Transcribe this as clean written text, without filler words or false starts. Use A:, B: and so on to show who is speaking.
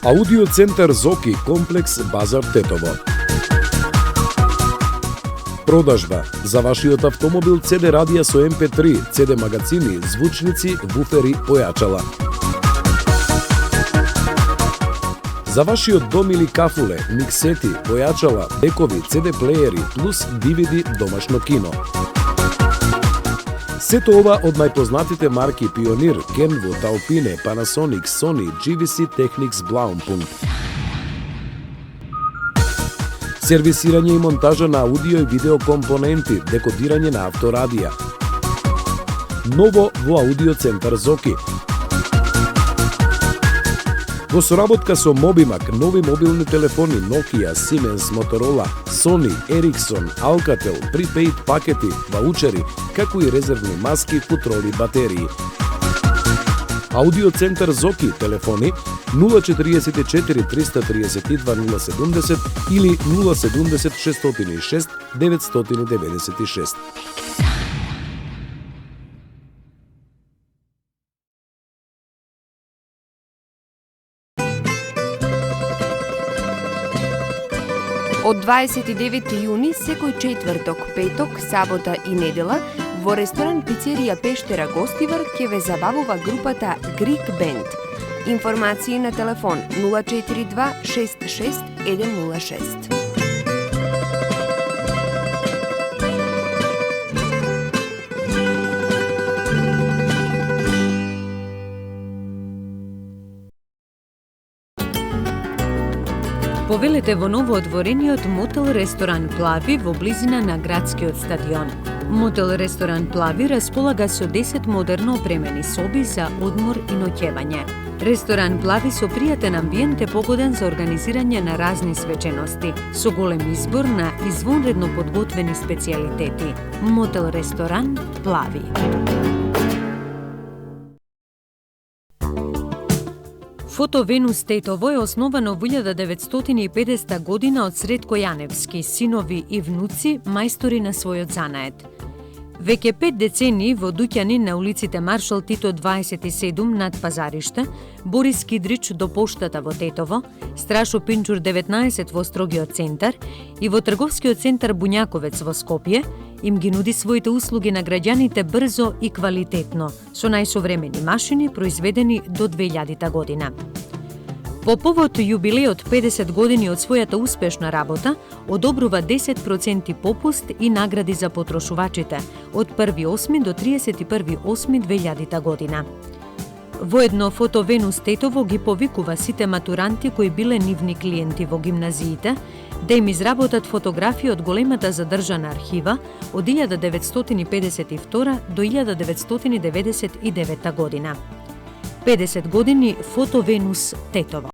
A: Аудио центар Зоки, комплекс Базар Тетово. Продажба за вашиот автомобил CD радија со MP3, CD магазини, звучници, буфери, појачала. За вашиот дом или кафуле, миксети, појачала, декови, CD плеери плюс DVD домашно кино. Сето ова од најпознатите марки Pioneer, Kenwood, Alpine, Panasonic, Sony, GVC, Technics, Blaupunkt. Сервисирање и монтажа на аудио и видео компоненти, декодирање на авторадија. Ново во Аудио центар Зоки. Во соработка со Mobimac, нови мобилни телефони Nokia, Siemens, Motorola, Sony, Ericsson, Alcatel, prepaid пакети, ваучери, како и резервни маски, футроли, батерии. Аудио центар Зоки, телефони 044 332 070 или 070 606 996.
B: Од 29 јуни секој четврток, петок, сабота и недела во ресторан пицерија Пештера Гостивар ќе ве забавува групата Greek Band. Информации на телефон 042 66 106.
C: Повелете во новоотворениот мотел-ресторан Плави во близина на градскиот стадион. Мотел-ресторан Плави располага со 10 модерно опремени соби за одмор и ноќевање. Ресторан Плави со пријатен амбиент е погоден за организирање на разни свечености, со голем избор на извонредно подготвени специјалитети. Мотел-ресторан Плави. Фото Венус Тетово е основано во 1950 година од Сретко Јаневски, синови и внуци, мајстори на својот занаед. Веќе 5 децении во дуќани на улиците Маршал Тито 27 над Пазариште, Борис Кидрич до поштата во Тетово, Страшо Пинчур 19 во Строгиот центар и во трговскиот центар Буњаковец во Скопје, им ги нуди своите услуги на граѓаните брзо и квалитетно, со најсовремени машини произведени до 2000 година. По повод јубилеот 50 години од својата успешна работа, одобрува 10% попуст и награди за потрошувачите од 1.8. до 31.8.2000 година. Воедно фото Венус Тетово ги повикува сите матуранти кои биле нивни клиенти во гимназиите да им изработат фотографии од големата задржана архива од 1952 до 1999 година. 50 години фото Венус Тетово.